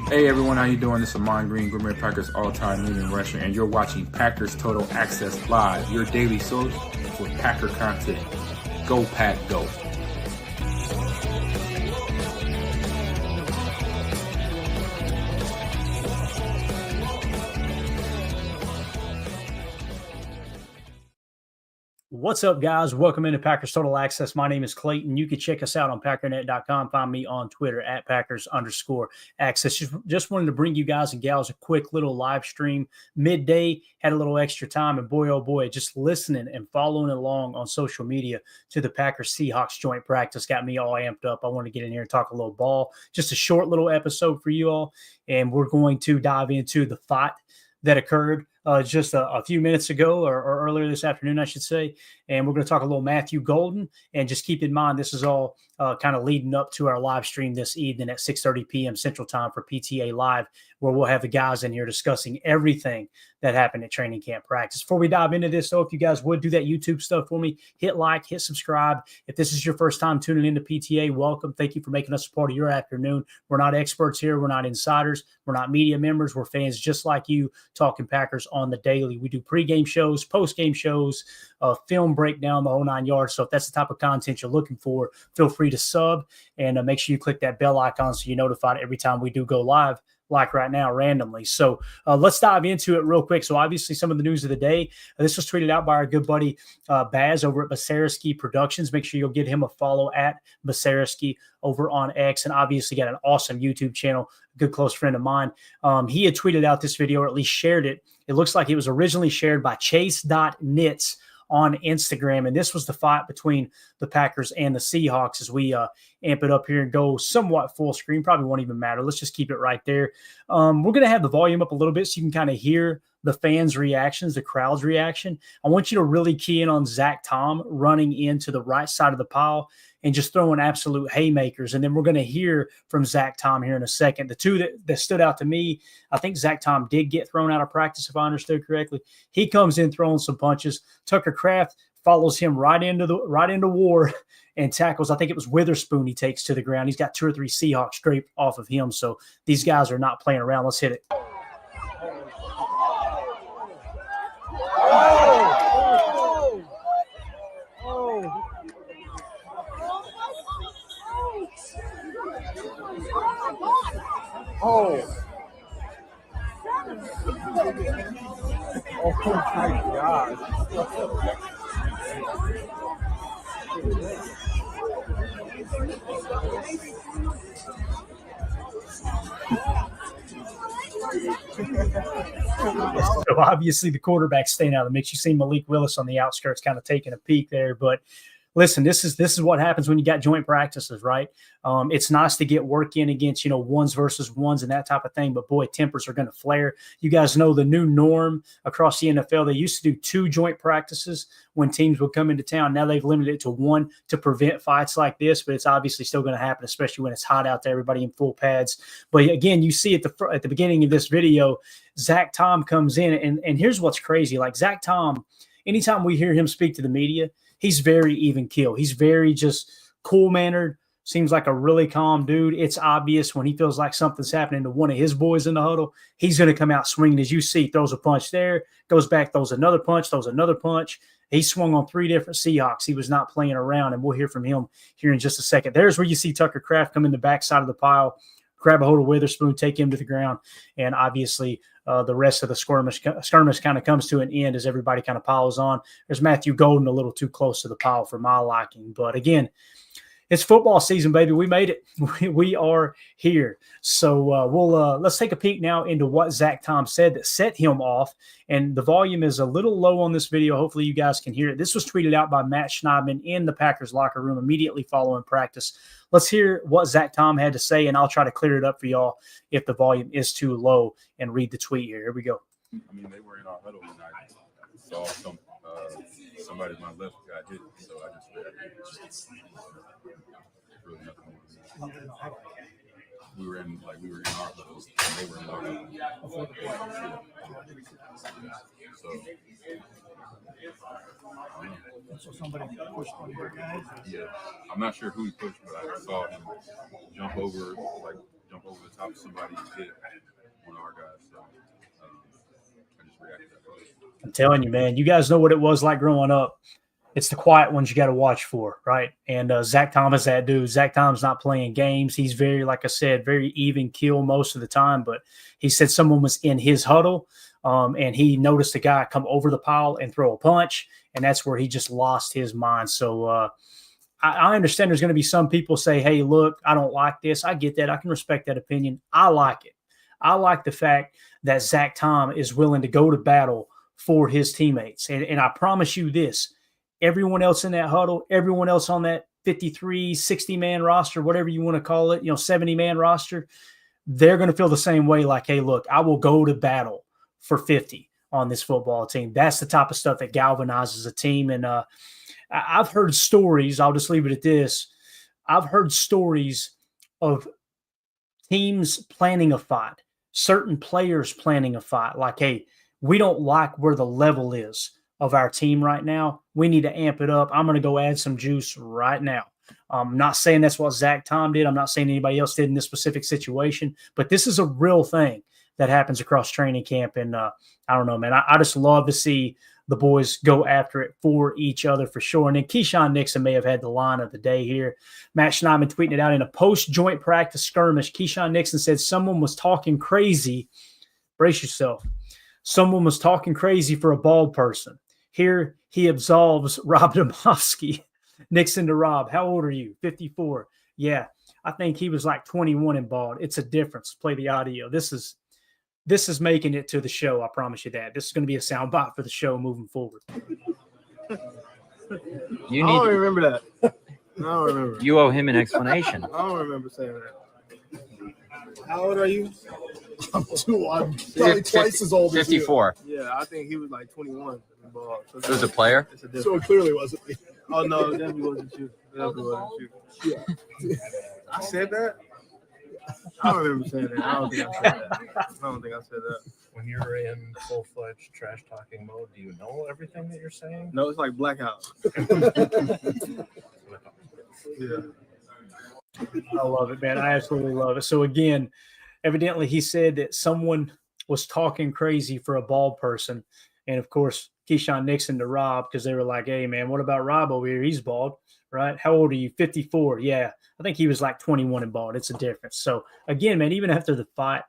Hey everyone, how you doing? This is Amon Green, Gourmet Packers all-time leading rusher, and you're watching Packers Total Access Live, your daily source for Packer content. Go Pack, go! What's up, guys? Welcome into Packers Total Access. My name is Clayton. You can check us out on Packernet.com. Find me on Twitter at Packers_access. Just wanted to bring you guys and gals a quick little live stream midday. Had a little extra time, and boy, oh boy, just listening and following along on social media to the Packers Seahawks joint practice got me all amped up. I want to get in here and talk a little ball. Just a short little episode for you all, and we're going to dive into the fight that occurred just a few minutes ago or earlier this afternoon, I should say. And we're going to talk a little Matthew Golden. And just keep in mind, this is all kind of leading up to our live stream this evening at 6:30 p.m. Central Time for PTA Live, where we'll have the guys in here discussing everything that happened at training camp practice. Before we dive into this, though, if you guys would do that YouTube stuff for me, hit like, hit subscribe. If this is your first time tuning into PTA, welcome. Thank you for making us a part of your afternoon. We're not experts here. We're not insiders. We're not media members. We're fans just like you, talking Packers on the daily. We do pregame shows, postgame shows, film breakdown, the whole 9 yards. So if that's the type of content you're looking for, feel free to sub and make sure you click that bell icon so you're notified every time we do go live, like right now, randomly. So let's dive into it real quick. So obviously some of the news of the day, this was tweeted out by our good buddy Baz over at Basariski Productions. Make sure you'll give him a follow at Basariski over on X, and obviously got an awesome YouTube channel, a good close friend of mine. He had tweeted out this video, or at least shared it. It looks like it was originally shared by Chase.Knits on Instagram. And this was the fight between the Packers and the Seahawks as we amp it up here and go somewhat full screen. Probably won't even matter. Let's just keep it right there. We're going to have the volume up a little bit so you can kind of hear the fans' reactions, the crowd's reaction. I want you to really key in on Zach Tom running into the right side of the pile and just throwing absolute haymakers. And then we're going to hear from Zach Tom here in a second. The two that stood out to me, I think Zach Tom did get thrown out of practice, if I understood correctly. He comes in throwing some punches. Tucker Kraft follows him right into war and tackles. I think it was Witherspoon he takes to the ground. He's got 2 or 3 Seahawks scraped off of him. So these guys are not playing around. Let's hit it. Oh my God. So obviously the quarterback's staying out of the mix. You see Malik Willis on the outskirts kind of taking a peek there, but listen, this is what happens when you got joint practices, right? It's nice to get work in against, ones versus ones and that type of thing, but boy, tempers are going to flare. You guys know the new norm across the NFL. They used to do 2 joint practices when teams would come into town. Now they've limited it to 1 to prevent fights like this, but it's obviously still going to happen, especially when it's hot out there, everybody in full pads. But again, you see at the beginning of this video, Zach Tom comes in, and here's what's crazy. Like Zach Tom, anytime we hear him speak to the media, he's very even keel. He's very just cool-mannered, seems like a really calm dude. It's obvious when he feels like something's happening to one of his boys in the huddle, he's going to come out swinging. As you see, throws a punch there, goes back, throws another punch, throws another punch. He swung on 3 different Seahawks. He was not playing around, and we'll hear from him here in just a second. There's where you see Tucker Kraft come in the backside of the pile, grab a hold of Witherspoon, take him to the ground, and obviously the rest of the skirmish kind of comes to an end as everybody kind of piles on. There's Matthew Golden a little too close to the pile for my liking. But again, it's football season, baby. We made it. We are here. So let's take a peek now into what Zach Tom said that set him off. And the volume is a little low on this video. Hopefully you guys can hear it. This was tweeted out by Matt Schneidman in the Packers locker room immediately following practice. Let's hear what Zach Tom had to say, and I'll try to clear it up for y'all if the volume is too low and read the tweet here. Here we go. I mean, they were in our huddle, and I saw somebody to my left got hit, so I just read it. Really nothing. We were in our huddle, and they were in our huddle. So somebody pushed one of your guys? Yeah. I'm not sure who he pushed, but I saw him jump over, like jump over the top of somebody and hit one of our guys. So I just reacted that way. I'm telling you, man, you guys know what it was like growing up. It's the quiet ones you got to watch for, right? And Zach Thomas, that dude. Zach Thomas not playing games. He's very, like I said, very even keel most of the time. But he said someone was in his huddle, and he noticed a guy come over the pile and throw a punch, and that's where he just lost his mind. So I understand there's going to be some people say, hey, look, I don't like this. I get that. I can respect that opinion. I like it. I like the fact that Zach Tom is willing to go to battle for his teammates. And I promise you this, everyone else in that huddle, everyone else on that 53, 60-man roster, whatever you want to call it, 70-man roster, they're going to feel the same way like, hey, look, I will go to battle for 50 on this football team. That's the type of stuff that galvanizes a team. And I've heard stories, I'll just leave it at this. I've heard stories of teams planning a fight, certain players planning a fight, like, hey, we don't like where the level is of our team right now. We need to amp it up. I'm going to go add some juice right now. I'm not saying that's what Zach Tom did. I'm not saying anybody else did in this specific situation, but this is a real thing that happens across training camp. And I don't know, man, I just love to see the boys go after it for each other for sure. And then Keyshawn Nixon may have had the line of the day here. Matt Schneidman tweeting it out in a post-joint practice skirmish. Keyshawn Nixon said someone was talking crazy. Brace yourself. Someone was talking crazy for a bald person. Here he absolves Rob Domofsky. Nixon to Rob. How old are you? 54. Yeah, I think he was like 21 and bald. It's a difference. Play the audio. This is making it to the show. I promise you that. This is going to be a soundbite for the show moving forward. I don't remember that. I don't remember. You owe him an explanation. I don't remember saying that. How old are you? I'm probably twice as old as you. 54. Yeah, I think he was like 21. So It was a player? it's a difference. So it clearly wasn't me. Oh, no, it definitely wasn't you. It definitely wasn't you. Yeah. I said that? I don't remember saying that. I don't think I said that. When you're in full-fledged trash talking mode, do you know everything that you're saying? No, it's like blackout. Yeah. I love it, man. I absolutely love it. So again, evidently he said that someone was talking crazy for a bald person. And of course, Keyshawn Nixon to Rob, because they were like, hey, man, what about Rob over here? He's bald, right? How old are you? 54. Yeah. I think he was like 21 and bald. It's a difference. So again, man, even after the fight,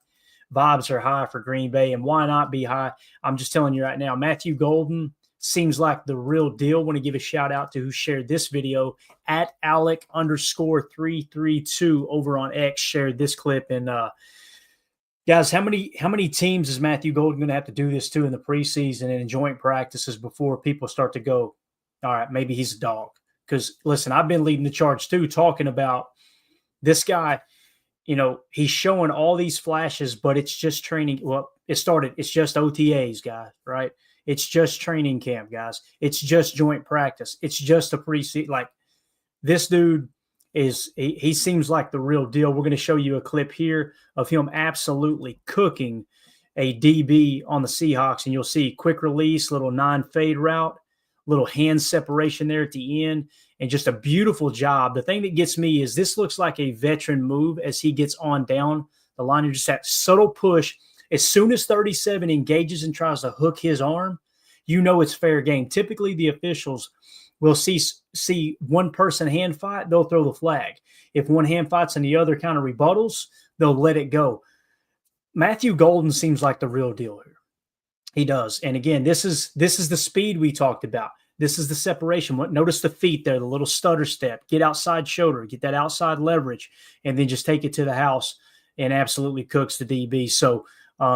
vibes are high for Green Bay. And why not be high? I'm just telling you right now, Matthew Golden seems like the real deal. Want to give a shout out to who shared this video at Alec_332 over on X, shared this clip. And guys, how many teams is Matthew Golden going to have to do this to in the preseason and in joint practices before people start to go, all right, maybe he's a dog? Because listen, I've been leading the charge too, talking about this guy. He's showing all these flashes, but it's just training. Well, it's just OTAs, guys, right? It's just training camp, guys. It's just joint practice. It's just a preseason. Like, this dude he seems like the real deal. We're going to show you a clip here of him absolutely cooking a DB on the Seahawks, and you'll see quick release, little non-fade route, little hand separation there at the end, and just a beautiful job. The thing that gets me is this looks like a veteran move as he gets on down the line. You just that subtle push. As soon as 37 engages and tries to hook his arm, it's fair game. Typically, the officials will see one person hand fight, they'll throw the flag. If one hand fights and the other kind of rebuttals, they'll let it go. Matthew Golden seems like the real deal here. He does. And again, this is the speed we talked about. This is the separation. Notice the feet there, the little stutter step. Get outside shoulder, get that outside leverage, and then just take it to the house and absolutely cooks the DB. So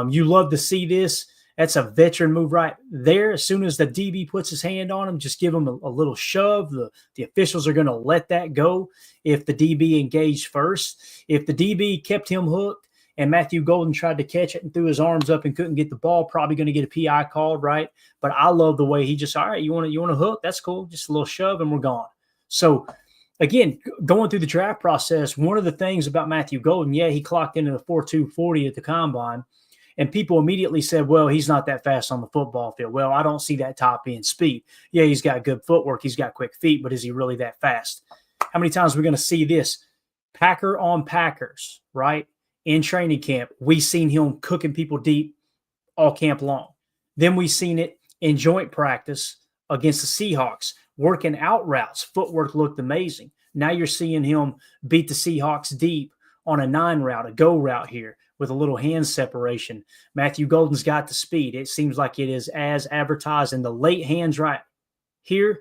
you love to see this. That's a veteran move right there. As soon as the DB puts his hand on him, just give him a little shove. The officials are going to let that go if the DB engaged first. If the DB kept him hooked and Matthew Golden tried to catch it and threw his arms up and couldn't get the ball, probably going to get a PI called, right? But I love the way he just, all right, you want to hook? That's cool. Just a little shove and we're gone. So, again, going through the draft process, one of the things about Matthew Golden, he clocked into the 4.240 at the combine. And people immediately said, well, he's not that fast on the football field. Well, I don't see that top end speed. Yeah, he's got good footwork. He's got quick feet, but is he really that fast? How many times are we going to see this? Packer on Packers, right? in training camp. We seen him cooking people deep all camp long. Then we seen it in joint practice against the Seahawks, working out routes. Footwork looked amazing. Now you're seeing him beat the Seahawks deep on a 9 route, a go route here with a little hand separation. Matthew Golden's got the speed. It seems like it is as advertised, and the late hands right here,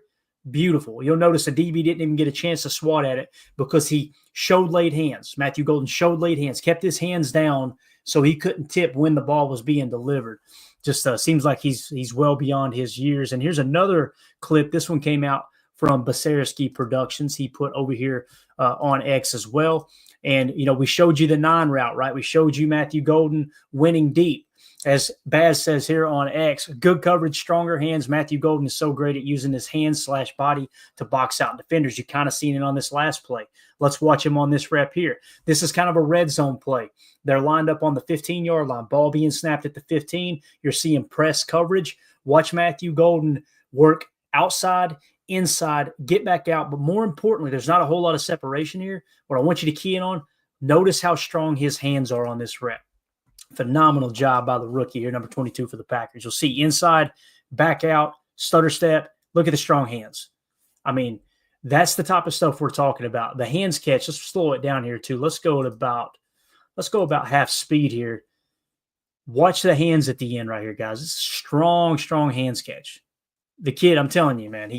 beautiful. You'll notice the DB didn't even get a chance to swat at it because he showed late hands. Matthew Golden showed late hands, kept his hands down so he couldn't tip when the ball was being delivered. Just seems like he's well beyond his years. And here's another clip. This one came out from Basarski Productions. He put over here on X as well. And, we showed you the 9 route, right? We showed you Matthew Golden winning deep. As Baz says here on X, good coverage, stronger hands. Matthew Golden is so great at using his hands/body to box out defenders. You kind of seen it on this last play. Let's watch him on this rep here. This is kind of a red zone play. They're lined up on the 15-yard line. Ball being snapped at the 15. You're seeing press coverage. Watch Matthew Golden work outside, inside, get back out. But more importantly, there's not a whole lot of separation here. What I want you to key in on, notice how strong his hands are on this rep. Phenomenal job by the rookie here, number 22 for the Packers. You'll see inside, back out, stutter step. Look at the strong hands. I mean, that's the type of stuff we're talking about. The hands catch, let's slow it down here too. Let's go about half speed here. Watch the hands at the end right here, guys. It's strong hands catch. The kid, I'm telling you, man,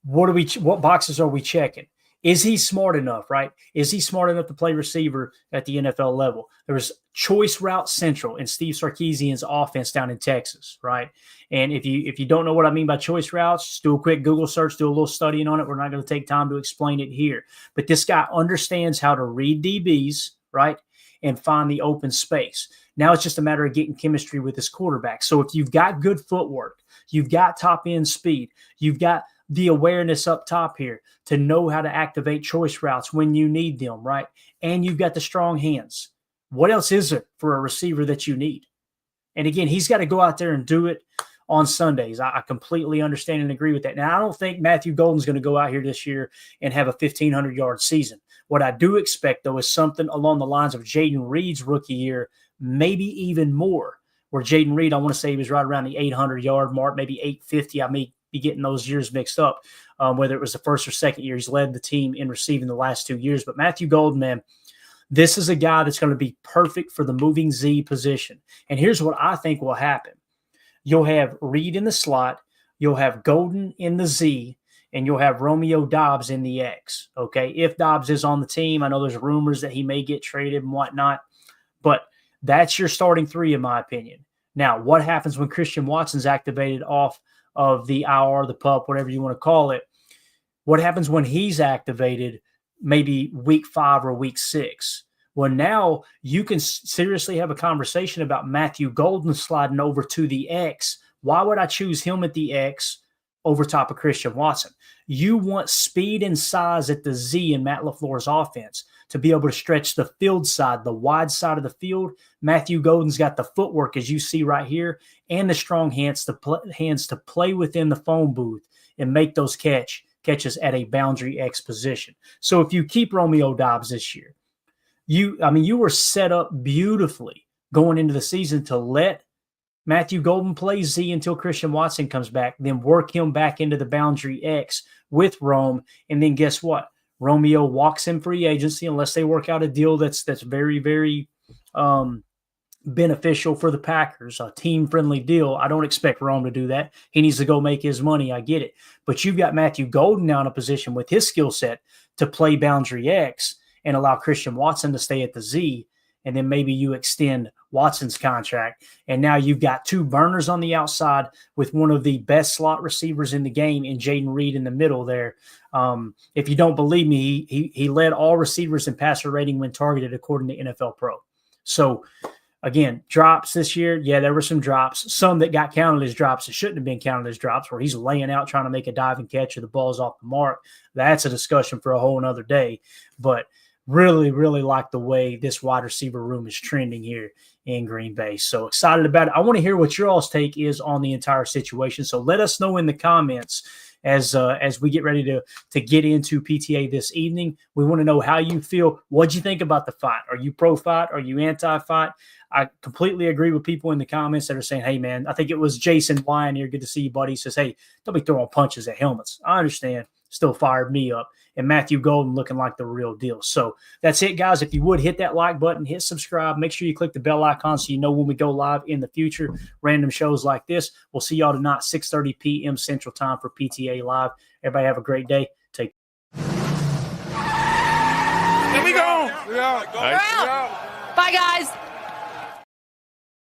what boxes are we checking? Is he smart enough, right? Is he smart enough to play receiver at the NFL level? There was choice route central in Steve Sarkisian's offense down in Texas, right? And if you don't know what I mean by choice routes, just do a quick Google search, do a little studying on it. We're not going to take time to explain it here. But this guy understands how to read DBs, right, and find the open space. Now it's just a matter of getting chemistry with his quarterback. So if you've got good footwork, you've got top-end speed, you've got the awareness up top here to know how to activate choice routes when you need them, right? And you've got the strong hands. What else is there for a receiver that you need? And again, he's got to go out there and do it on Sundays. I completely understand and agree with that. Now, I don't think Matthew Golden's going to go out here this year and have a 1,500-yard season. What I do expect, though, is something along the lines of Jaden Reed's rookie year, maybe even more, where Jaden Reed, I want to say he was right around the 800-yard mark, maybe 850. I may be getting those years mixed up, whether it was the first or second year. He's led the team in receiving the last 2 years. But Matthew Golden, man, this is a guy that's going to be perfect for the moving Z position. And here's what I think will happen. You'll have Reed in the slot, you'll have Golden in the Z, and you'll have Romeo Doubs in the X, okay? If Doubs is on the team, I know there's rumors that he may get traded and whatnot, but that's your starting 3, in my opinion. Now, what happens when Christian Watson's activated off of the IR, the PUP, whatever you want to call it? What happens when he's activated maybe week 5 or week 6? Well, now you can seriously have a conversation about Matthew Golden sliding over to the X. Why would I choose him at the X over top of Christian Watson? You want speed and size at the Z in Matt LaFleur's offense to be able to stretch the field side, the wide side of the field. Matthew Golden's got the footwork, as you see right here, and the strong hands to play within the phone booth and make those catches at a boundary X position. So if you keep Romeo Doubs this year, you were set up beautifully going into the season to let Matthew Golden play Z until Christian Watson comes back, then work him back into the boundary X with Rome. And then guess what? Romeo walks in free agency unless they work out a deal that's very, very beneficial for the Packers, a team-friendly deal. I don't expect Rome to do that. He needs to go make his money. I get it. But you've got Matthew Golden now in a position with his skill set to play boundary X and allow Christian Watson to stay at the Z, and then maybe you extend Watson's contract. And now you've got 2 burners on the outside with one of the best slot receivers in the game in Jaden Reed in the middle there. If you don't believe me, he led all receivers in passer rating when targeted according to NFL Pro. So, again, drops this year, yeah, there were some drops. Some that got counted as drops that shouldn't have been counted as drops, where he's laying out trying to make a diving catch or the ball's off the mark. That's a discussion for a whole nother day. But really, really like the way this wide receiver room is trending here in Green Bay. So excited about it. I want to hear what your all's take is on the entire situation. So let us know in the comments. as we get ready to get into PTA this evening. We want to know how you feel. What'd you think about the fight? Are you pro-fight? Are you anti-fight? I completely agree with people in the comments that are saying, hey, man, I think it was Jason Wyan here. Good to see you, buddy. He says, hey, don't be throwing punches at helmets. I understand. Still fired me up. And Matthew Golden looking like the real deal. So that's it, guys. If you would, hit that like button, hit subscribe. Make sure you click the bell icon so you know when we go live in the future. Random shows like this. We'll see y'all tonight, 6:30 p.m. Central Time for PTA Live. Everybody have a great day. Take care. Here we go. Bye, guys.